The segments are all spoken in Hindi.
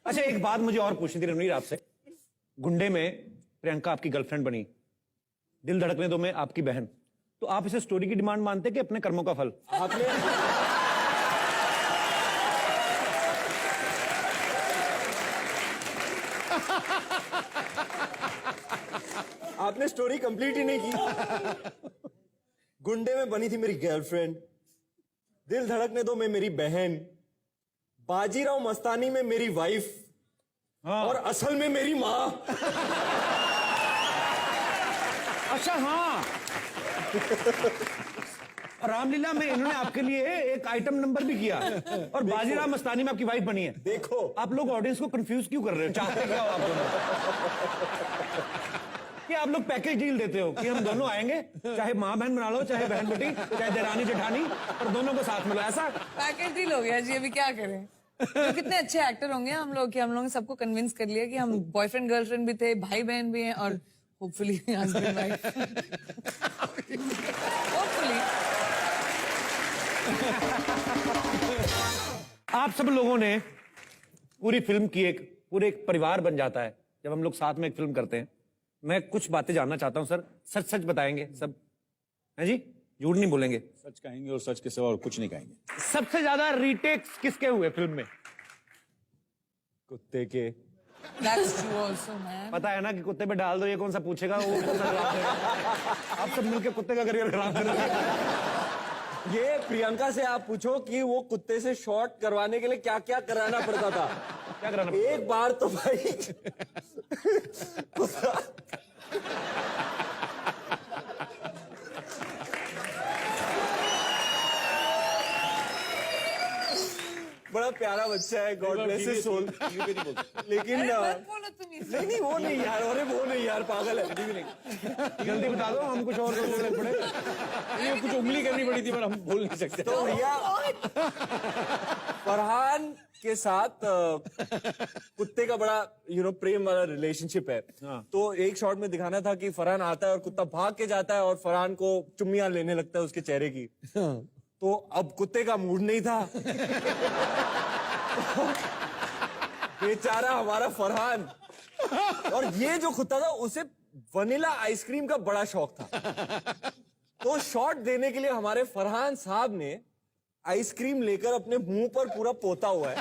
अच्छा, एक बात मुझे और पूछनी थी रणवीर आपसे। गुंडे में प्रियंका आपकी गर्लफ्रेंड बनी, दिल धड़कने दो में आपकी बहन, तो आप इसे स्टोरी की डिमांड मानते कि अपने कर्मों का फल? आपने स्टोरी कंप्लीट ही नहीं की। गुंडे में बनी थी मेरी गर्लफ्रेंड, दिल धड़कने दो में मेरी बहन, बाजीराव मस्तानी में मेरी वाइफ, और असल में मेरी माँ। अच्छा हाँ, रामलीला में इन्होंने आपके लिए एक आइटम नंबर भी किया और बाजीराव मस्तानी में आपकी वाइफ बनी है। देखो आप लोग ऑडियंस को कंफ्यूज क्यों कर रहे हो? चाहते क्या हो आप दोनों? कि आप लोग पैकेज डील देते हो कि हम दोनों आएंगे, चाहे माँ बहन बना लो, चाहे बहन बेटी, चाहे देरानी जेठानी, और दोनों को साथ मिलो, ऐसा? पैकेज डील हो गया जी, अभी क्या करें? तो कितने अच्छे एक्टर होंगे हम लोग कि हम लोगों ने सबको कन्विंस कर लिया कि हम बॉयफ्रेंड गर्लफ्रेंड भी थे, भाई बहन भी हैं, और होपफुली हस्बैंड वाइफ। होपफुली। आप सब लोगों ने पूरी फिल्म की पूरे एक परिवार बन जाता है जब हम लोग साथ में एक फिल्म करते हैं। मैं कुछ बातें जानना चाहता हूं सर, सच सच बताएंगे सब, हैं जी? झूठ नहीं बोलेंगे? सच कहेंगे और सच के सिवा और कुछ नहीं कहेंगे। सबसे ज्यादा रीटेक्स किसके हुए फिल्म में? कुत्ते के। That's true also, man. पता है ना कि कुत्ते पे डाल दो, ये कौन सा पूछेगा, वो कौन सा जवाब देगा। आप सब मिलकर कुत्ते का करियर खराब कर रहे हैं। ये प्रियंका से आप पूछो कि वो कुत्ते से शॉट करवाने के लिए क्या क्या कराना पड़ता था। क्या कराना? एक बार तो भाई बड़ा प्यारा बच्चा है, गॉड ब्लेस हिज सोल, लेकिन मत बोलो तुम इसे। नहीं वो नहीं यार, अरे वो नहीं यार, पागल है। जल्दी बता दो, हम कुछ और बोलने पड़े। ये कुछ उंगली करनी पड़ी थी पर हम बोल नहीं सकते। तो भैया फरहान के साथ कुत्ते का बड़ा प्रेम वाला रिलेशनशिप है। तो एक शॉट में दिखाना था कि फरहान आता है और कुत्ता भाग के जाता है और फरहान को चुम्मियां लेने लगता है उसके चेहरे की। तो अब कुत्ते का मूड नहीं था। बेचारा हमारा फरहान, और ये जो कुत्ता था उसे वनीला आइसक्रीम का बड़ा शौक था। तो शॉट देने के लिए हमारे फरहान साहब ने आइसक्रीम लेकर अपने मुंह पर पूरा पोता हुआ है।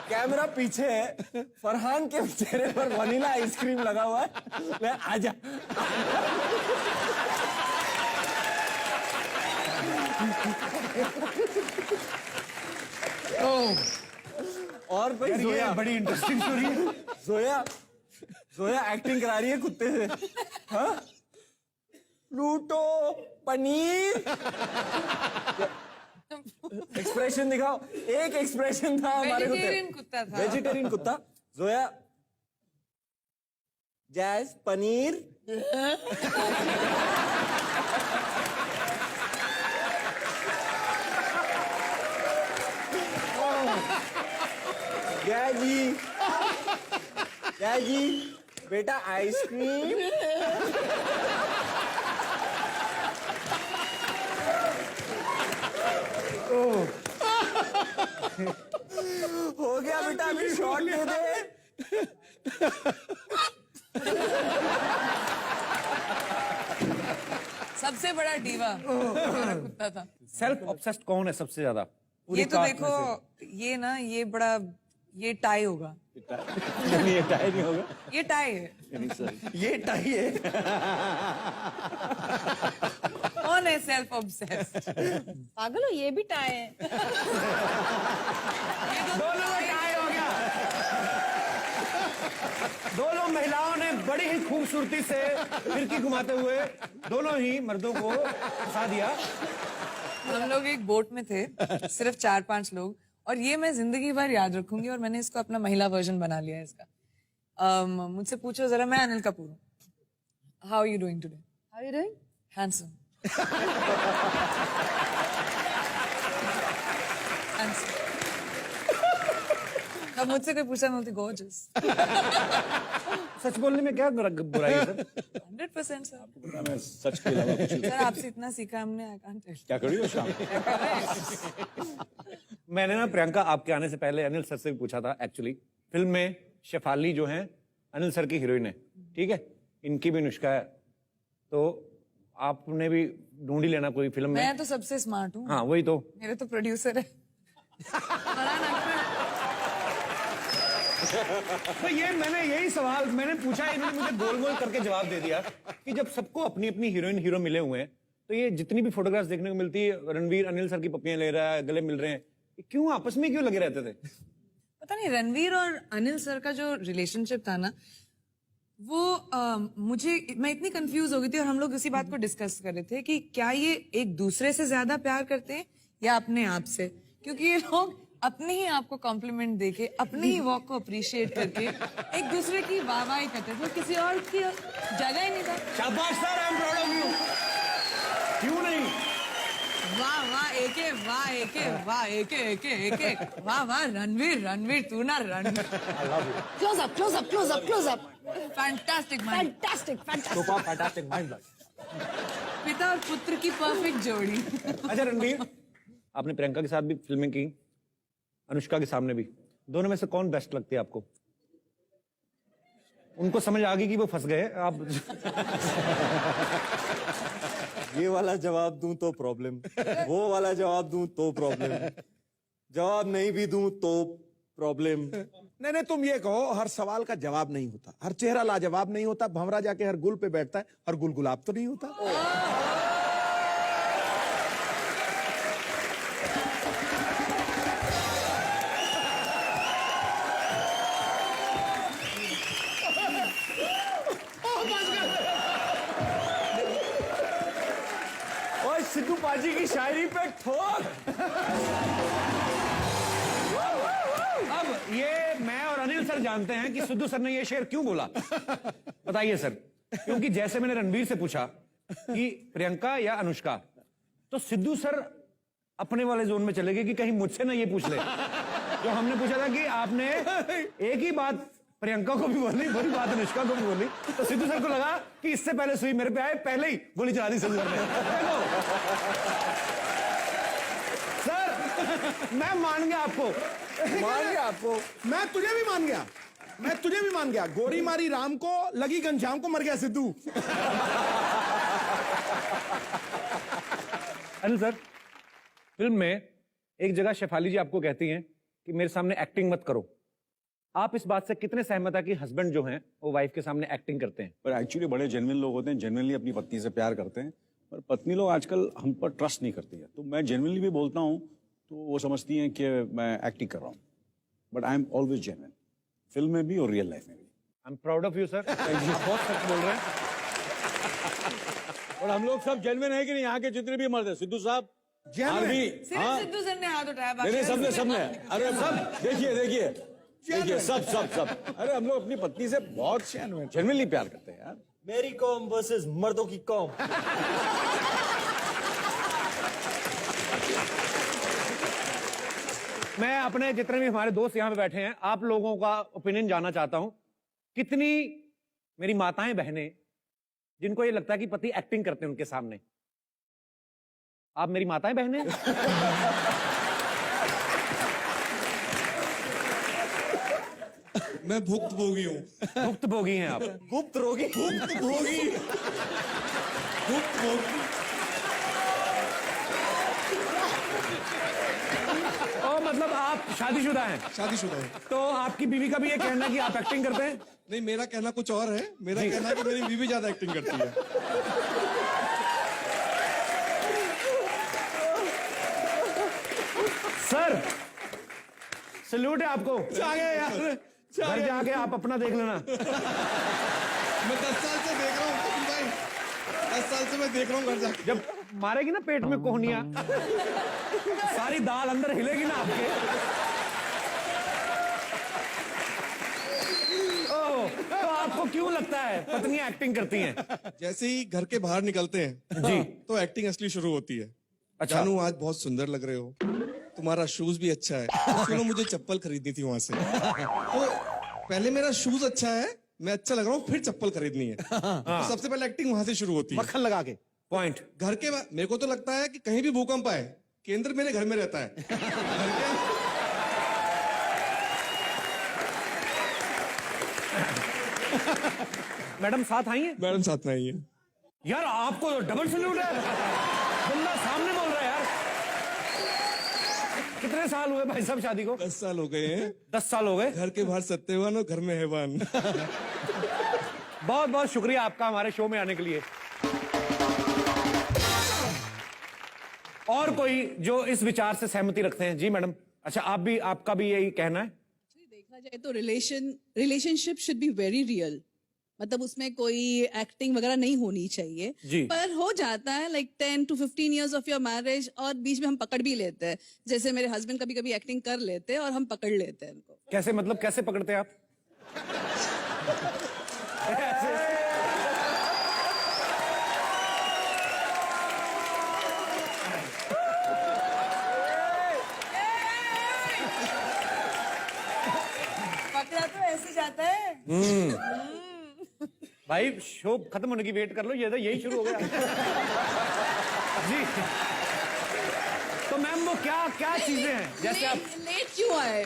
कैमरा पीछे है, फरहान के चेहरे पर वनीला आइसक्रीम लगा हुआ है। ले आजा। और भाई जोया, बड़ी इंटरेस्टिंग स्टोरी है। जोया एक्टिंग करा रही है कुत्ते से। हाँ? लूटो पनीर। एक्सप्रेशन दिखाओ। एक एक्सप्रेशन था हमारे वेजिटेरियन कुत्ता था। वेजिटेरियन कुत्ता। जोया, जैस पनीर। क्या जी बेटा आइसक्रीम। हो गया बेटा, अभी शॉट दे दे। सबसे बड़ा डीवा हमारा कुत्ता था। सेल्फ ऑब्सेस्ड कौन है सबसे ज्यादा? ये तो देखो, ये ना, ये बड़ा, ये टाई होगा। नहीं, ये टाई नहीं होगा, ये टाई है। ये टाई है। कौन है सेल्फ ऑब्सेस्ड? पागल हो, ये भी टाई है। दोनों का टाई हो गया। दोनों महिलाओं ने बड़ी ही खूबसूरती से फिरकी घुमाते हुए दोनों ही मर्दों को फंसा दिया। हम लोग एक बोट में थे, सिर्फ 4-5 लोग, और ये मैं जिंदगी भर याद रखूंगी, और मैंने इसको अपना महिला वर्जन बना लिया है इसका। मुझसे पूछो जरा, मैं अनिल कपूर हूँ। How are you doing today? How are you doing? Handsome. अब मुझसे कोई पूछा, मैं बोलती गॉर्जियस। सच बोलने में क्या बुराई है सर? 100% सर। मैं सच के अलावा कुछ सर आपसे इतना सीखा हमने, I can't tell you। क्या करी हो शाम? मैंने ना प्रियंका आपके आने से पहले अनिल सर से भी पूछा था एक्चुअली फिल्म में शेफाली जो है अनिल सर की हीरोइन है, ठीक है, इनकी भी अनुष्का है, तो आपने भी ढूंढ ही लेना कोई फिल्म में। मैं तो सबसे स्मार्ट हूँ। हाँ वही तो। मेरे तो प्रोड्यूसर है। फरहान अख्तर। तो ये मैंने यही सवाल मैंने पूछा, इन्होंने मुझे गोल गोल करके जवाब दे दिया कि जब सबको अपनी अपनी हीरोइन हीरो मिले हुए हैं, तो ये जितनी भी फोटोग्राफ्स देखने को मिलती है, रणवीर अनिल सर की पप्पियां ले रहा है, गले मिल रहे हैं, क्यों आपस में क्यों लगे रहते थे? पता नहीं, रणवीर और अनिल सर का जो रिलेशनशिप था ना, वो मैं इतनी कंफ्यूज हो गई थी, और हम लोग इसी बात को डिस्कस कर रहे थे कि क्या ये एक दूसरे से ज्यादा प्यार करते हैं या अपने आप से, क्योंकि ये लोग अपने ही आप को कॉम्प्लीमेंट देके, अपने ही वॉक को अप्रिशिएट करके एक दूसरे की वाहवाही करते थे, किसी और की जगह ही नहीं था। शाबाश sir, I am proud of you. क्यों नहीं? वाह वाह एके, वाह एके, वाह एके एके एके, वाह वाह रणवीर तू ना Ranveer. Close up, close up, close up, close up. Fantastic mind, Fantastic, fantastic. Super fantastic mind. पिता और पुत्र की परफेक्ट जोड़ी। अच्छा रणवीर, आपने प्रियंका के साथ भी फिल्में की, अनुष्का के सामने भी, दोनों में से कौन बेस्ट लगती है आपको? उनको समझ आ गई कि वो फंस गए, आप ये वाला जवाब दूं तो प्रॉब्लम, वो वाला जवाब दूं तो प्रॉब्लम, जवाब नहीं भी दूं तो प्रॉब्लम। नहीं, तुम ये कहो, हर सवाल का जवाब नहीं होता, हर चेहरा लाजवाब नहीं होता, भंवरा जाके हर गुल पे बैठता है, हर गुल गुलाब तो नहीं होता। और सिद्धू पाजी की शायरी पे ठोक। अब ये मैं और अनिल सर जानते हैं कि सिद्धू सर ने ये शेर क्यों बोला, बताइए सर। क्योंकि जैसे मैंने रणवीर से पूछा कि प्रियंका या अनुष्का, तो सिद्धू सर अपने वाले जोन में चले गए कि कहीं मुझसे ना ये पूछ ले। जो हमने पूछा था कि आपने एक ही बात प्रियंका को भी बोली, बुरी बात अनुष्का को भी बोली, तो सिद्धू सर को लगा कि इससे पहले सुई मेरे पे आए, पहले ही गोली चला दी सिद्धू सर ने। सर मैं मान गया आपको, मान गया आपको। मैं तुझे भी मान गया, मैं तुझे भी मान गया। गोरी मारी राम को, लगी घनश्याम को, मर गया सिद्धू। अनिल सर, फिल्म में एक जगह शेफाली जी आपको कहती हैं कि मेरे सामने एक्टिंग मत करो, आप इस बात से कितने सहमत है कि हस्बैंड जो हैं वो वाइफ के सामने एक्टिंग करते हैं? पर एक्चुअली बड़े जेन्युइन लोग होते हैं, जेन्युइनली अपनी पत्नी से प्यार करते हैं, पर पत्नी लोग आजकल हम पर ट्रस्ट नहीं करती है। तो मैं जेन्युइनली भी बोलता हूँ तो वो समझती हैं कि मैं एक्टिंग कर रहा हूँ, but I am always genuine, film में भी और रियल लाइफ में भी। I am proud of you sir, बहुत सच बोल रहे हैं। और हम लोग सब जेन्युइन है कि नहीं? यहाँ के जितने भी मर्द हैं, सिद्धू साहब आरबी, सिर्फ सिद्धू सर ने हाथ उठाया, नहीं बाकी सबने सबने, अरे सब देखिए देखिए देखिए, सब अरे हम लोग अपनी पत्नी से बहुत जेन्युइनली प्यार करते हैं यार। मेरी कौम वर्सेस मर्दों की कौम। मैं अपने जितने भी हमारे दोस्त यहाँ पे बैठे हैं, आप लोगों का ओपिनियन जानना चाहता हूं। कितनी मेरी माताएं बहनें जिनको ये लगता है कि पति एक्टिंग करते हैं उनके सामने, आप मेरी माताएं बहनें? मैं भुक्तभोगी हूँ। भुक्तभोगी हैं आप? गुप्त रोगी। भुक्तभोगी, भुक्तभोगी। ओ मतलब आप शादीशुदा हैं? शादीशुदा हूँ। तो आपकी बीवी का भी ये कहना है कि आप एक्टिंग करते हैं? नहीं, मेरा कहना कुछ और है। मेरा कहना है कि मेरी बीवी ज्यादा एक्टिंग करती है। सर सल्यूट है आपको। आ गया यार, घर जाके आप अपना देख लेना। मैं 10 साल से देख रहा हूँ भाई, 10 साल से मैं देख रहा हूँ घर जाके। जब मारेगी ना पेट में कोहनिया, सारी दाल अंदर हिलेगी ना आपके। ओह, तो आपको क्यों लगता है पत्नियां एक्टिंग करती हैं? जैसे ही घर के बाहर निकलते हैं जी, तो एक्टिंग असली शुरू होती है। अच्छा। जानू आज बहुत सुंदर लग रहे हो, तुम्हारा शूज भी अच्छा है, तो सुनो मुझे चप्पल खरीदनी थी वहां से। तो पहले मेरा शूज अच्छा है, मैं अच्छा लग रहा हूँ, फिर चप्पल खरीदनी है। तो सबसे पहले एक्टिंग वहां से शुरू होती है। मक्खन लगा के पॉइंट। घर के मेरे को तो लगता है कि कहीं भी भूकंप आए, केंद्र मेरे घर में रहता है। घर के मैडम साथ आई है? मैडम साथ में आई है। यार आपको तो डबल सैल्यूट है, बंदा सामने बोल रहा है यार। कितने साल हुए भाई साहब शादी को? 10 साल हो गए हैं। 10 साल हो गए। घर के बाहर सत्यवान और घर में हैवान। बहुत बहुत शुक्रिया आपका हमारे शो में आने के लिए। और कोई जो इस विचार से सहमति रखते हैं? जी मैडम। अच्छा, आपका भी यही कहना है? देखा जाए तो relationship should be very real, मतलब उसमें कोई एक्टिंग वगैरह नहीं होनी चाहिए। जी। पर हो जाता है like 10 to 15 years of your marriage, और बीच में हम पकड़ भी लेते हैं। जैसे मेरे हस्बैंड कभी कभी एक्टिंग कर लेते हैं और हम पकड़ लेते हैं उनको। कैसे, मतलब कैसे पकड़ते हैं आप? पकड़ा तो ऐसे जाता है। भाई शो खत्म होने की वेट कर लो, ये तो यही शुरू हो गया। जी, तो मैम वो क्या क्या चीजें हैं जैसे आप? लेट क्यों आए?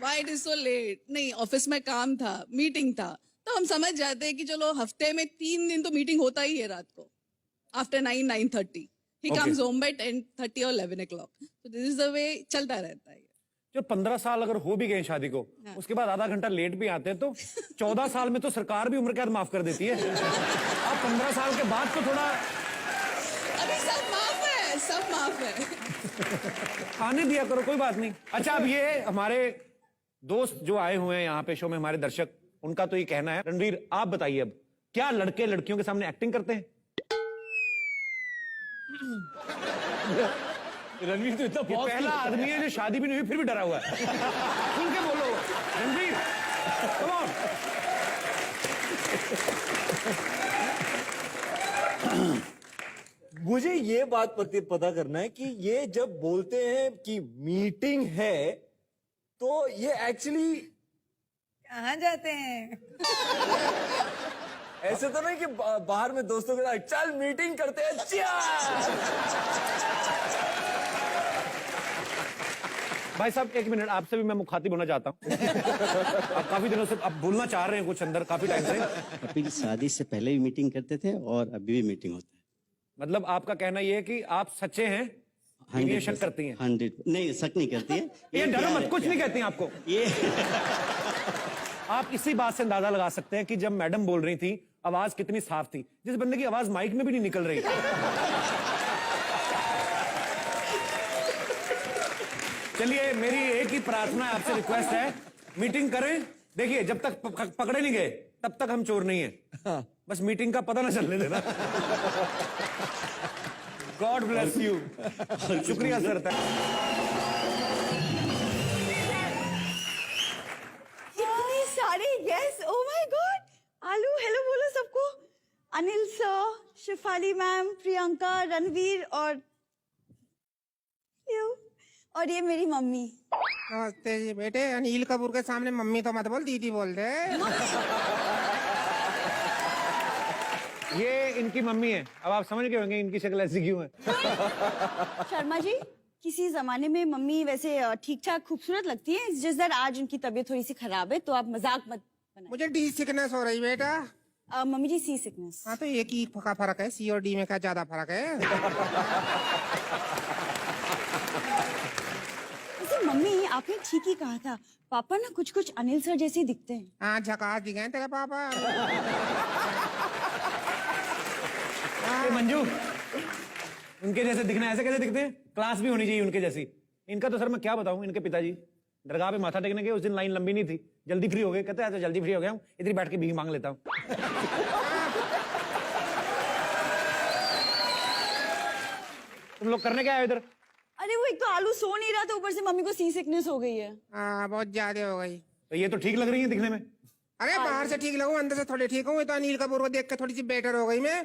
Why it is so late? नहीं, ऑफिस में काम था, मीटिंग था, तो हम समझ जाते हैं कि चलो हफ्ते में 3 दिन तो मीटिंग होता ही है रात को, after 9-9:30। He Okay. comes home by 10:30 or 11 o'clock. So this is the way चलता रहता है। जो 15 साल अगर हो भी गए शादी को, उसके बाद आधा घंटा लेट भी आते हैं, तो 14 साल में तो सरकार भी उम्र कैद माफ कर देती है। आप 15 साल के बाद तो थोड़ा अभी सब माफ है, सब माफ है। आने दिया करो, कोई बात नहीं। अच्छा, अब ये हमारे दोस्त जो आए हुए हैं यहाँ पे शो में, हमारे दर्शक, उनका तो ये कहना है। रणवीर आप बताइए, अब क्या लड़के लड़कियों के सामने एक्टिंग करते हैं? रणवीर तो इतना ये पहला आदमी है जो शादी भी नहीं हुई फिर भी डरा हुआ है। खुल के बोलो रणवीर, कम ऑन। मुझे ये बात पता करना है कि ये जब बोलते हैं कि मीटिंग है, तो ये एक्चुअली कहाँ जाते हैं? ऐसे तो नहीं कि बाहर में दोस्तों के साथ चल मीटिंग करते हैं, चल। भाई साहब एक मिनट, आपसे भी मैं मुखातिब होना चाहता हूँ। आप काफी दिनों से आप बोलना चाह रहे हैं कुछ अंदर, काफी टाइम से। अपनी शादी से पहले भी मीटिंग करते थे और अभी भी मीटिंग होता है। मतलब आपका कहना ये है कि आप सच्चे हैं, ये शक करती हैं? 100 नहीं, शक नहीं करती है। ये डरो प्यार मत, है, कुछ नहीं प्यार कहती हैं आपको। ये आप इसी बात से अंदाजा लगा सकते हैं कि जब मैडम बोल रही थी, आवाज कितनी साफ थी। जिस बंदे की आवाज माइक में भी नहीं निकल रही। चलिए, मेरी एक ही प्रार्थना है आपसे, रिक्वेस्ट है, मीटिंग करें। देखिए, जब तक पकड़े नहीं गए तब तक हम चोर नहीं है। बस मीटिंग का पता ना चलने देना। God bless you. शुक्रिया सर। इतने सारे यस, ओ माय गॉड। आलू हेलो बोलो सबको। अनिल सर, शिफाली मैम, प्रियंका, रणवीर और यू, और ये मेरी मम्मी। नमस्ते जी बेटे। अनिल कपूर के सामने मम्मी तो मत बोल, दीदी बोल दे। ये इनकी मम्मी है। अब आप समझ गए होंगे इनकी शक्ल ऐसी क्यों है। शर्मा जी, किसी जमाने में मम्मी वैसे ठीक ठाक खूबसूरत लगती है, जिस दर आज उनकी तबीयत थोड़ी सी खराब है, तो आप मजाक मत बनाइए। मुझे डी सिकनेस हो रही बेटा। मम्मी जी सी सिकनेस। हाँ तो एक ही का फर्क है, सी और डी में क्या ज्यादा फर्क है? वैसे मम्मी आपने ठीक ही कहा था, पापा ना कुछ कुछ अनिल सर जैसे ही दिखते हैं। हाँ झकास दिखे तेरे पापा। ए, मंजू, उनके जैसे दिखना ऐसे कैसे दिखते हैं? क्लास भी होनी चाहिए उनके जैसी। इनका तो सर मैं क्या बताऊं, इनके पिताजी दरगाह पे माथा टेकने गए, उस दिन लाइन लंबी नहीं थी, जल्दी फ्री हो गए। कहते हैं तो जल्दी फ्री हो गया हूं, इधर ही बैठ के भीख मांग लेता हूं। तुम लोग करने क्या आए इधर? अरे वो एक तो आलू सो नहीं रहा था, ऊपर से मम्मी को सी सिकनेस हो गई है। हाँ बहुत ज्यादा हो गई। तो ये तो ठीक लग रही है दिखने में। अरे बाहर से ठीक लगूं, अंदर से थोड़ी ठीक हूँ। तो अनिल कपूर को देख के थोड़ी सी बेटर हो गई मैं।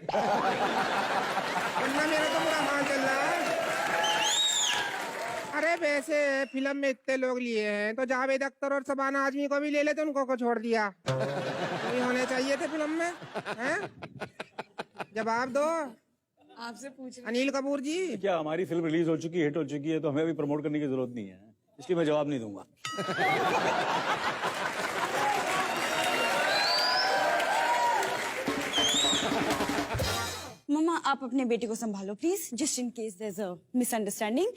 वरना मेरा तो बुरा हाल चल रहा है। अरे वैसे फिल्म में इतने लोग लिए हैं, तो जावेद अख्तर और शबाना आजमी को भी ले लेते, उनको को छोड़ दिया। नहीं होने चाहिए थे फिल्म में, हैं? जवाब दो आपसे पूछ रही अनिल कपूर जी। क्या हमारी फिल्म रिलीज हो चुकी है, हिट हो चुकी है, तो हमें अभी प्रमोट करने की जरूरत नहीं है, इसलिए मैं जवाब नहीं दूंगा। आप अपने बेटे को संभालो please, just in case there is a misunderstanding.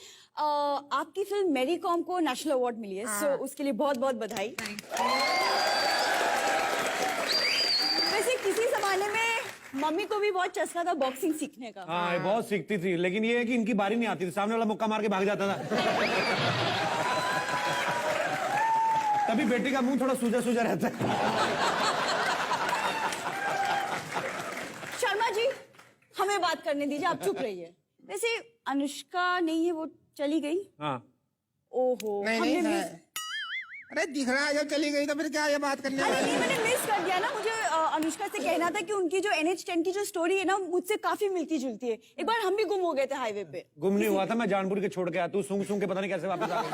आपकी फिल्म मैरी कॉम को नेशनल अवार्ड मिली है, सो उसके लिए बहुत बहुत बधाई। वैसे किसी जमाने में मम्मी को भी बहुत चस्का था बॉक्सिंग सीखने का। हाँ, ये बहुत सीखती थी, लेकिन ये है कि इनकी बारी नहीं आती थी, सामने वाला मुक्का मार के भाग जाता था। तभी बेटी का मुंह थोड़ा सूजा सूजा रहता है। शर्मा जी, हमें बात करने दीजिए, आप चुप रहिए। वैसे अनुष्का नहीं है, वो चली गई। हाँ, नहीं ओहो, नहीं हमने है। मिस अरे दिख रहा है, जब चली गई तो फिर क्या ये बात करने अरे वाली नहीं, मैंने मिस कर दिया ना। मुझे अनुष्का से कहना था कि उनकी जो NH10 की जो स्टोरी है ना, मुझसे काफी मिलती जुलती है। एक बार हम भी गुम हो गए थे हाईवे पे। गुम नहीं हुआ था, मैं जानबूझ के छोड़ के आया। तू सूंघ सूंघ के पता नहीं कैसे वापस आ गई।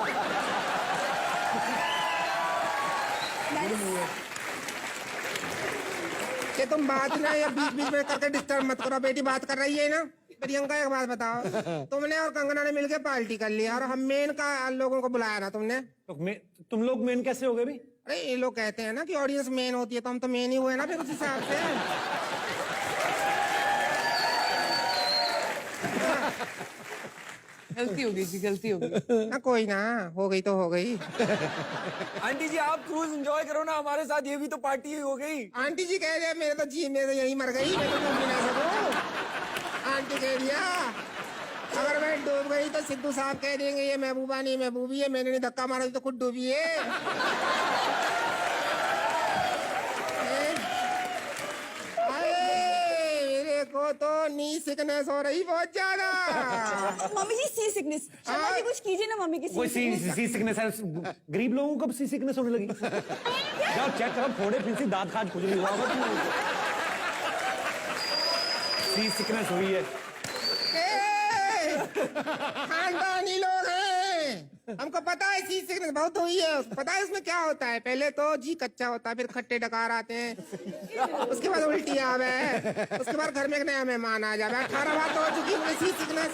कि तुम बात ना या बीच बीच में करके डिस्टर्ब मत करो। बेटी बात कर रही है ना। प्रियंका एक बात बताओ, तुमने और कंगना ने मिलके पार्टी कर लिया और हम मेन का लोगों को बुलाया ना तुमने। तो तुम लोग मेन कैसे हो गए भी? अरे ये लोग कहते हैं ना कि ऑडियंस मेन होती है, तो हम तो मेन ही हुए ना फिर उस हिसाब से। गलती हो गई जी, गलती हो गई। ना कोई ना, हो गई तो हो गई। आंटी जी आप क्रूज एंजॉय करो ना हमारे साथ, ये भी तो पार्टी हो गई। आंटी जी कह रहे मेरे तो यही मर गई, मैं तो डूब भी ना सकूं। आंटी कह दिया अगर मैं डूब गई तो सिद्धू साहब कह देंगे ये महबूबा नहीं महबूबी है, मैंने नहीं धक्का मारा तो खुद डूबी है। मेरे को तो नी सिकनेस हो रही बहुत ज्यादा। मम्मी जी सी सिकनेस, शर्मा जी कुछ कीजिए ना मम्मी की कोई सी सी सिकनेस है? गरीब लोगों को कब सी सिकनेस होने लगी? जाओ चेक करो, फोड़े फिंसी दांत खाज खुजली हुआ होगा तुम। सी सिकनेस हुई है। खानदानी लोग हैं, हमको पता है सी सिकनेस बहुत हुई है। पता है उसमें क्या होता है? पहले तो जी कच्चा होता है, फिर खट्टे डकार आते हैं, उसके बाद उल्टी आवे, उसके बाद घर में एक नया मेहमान आ जावे। 18 बार तो हो चुकी मुझे सी सिकनेस।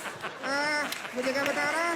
मुझे क्या बता रहा?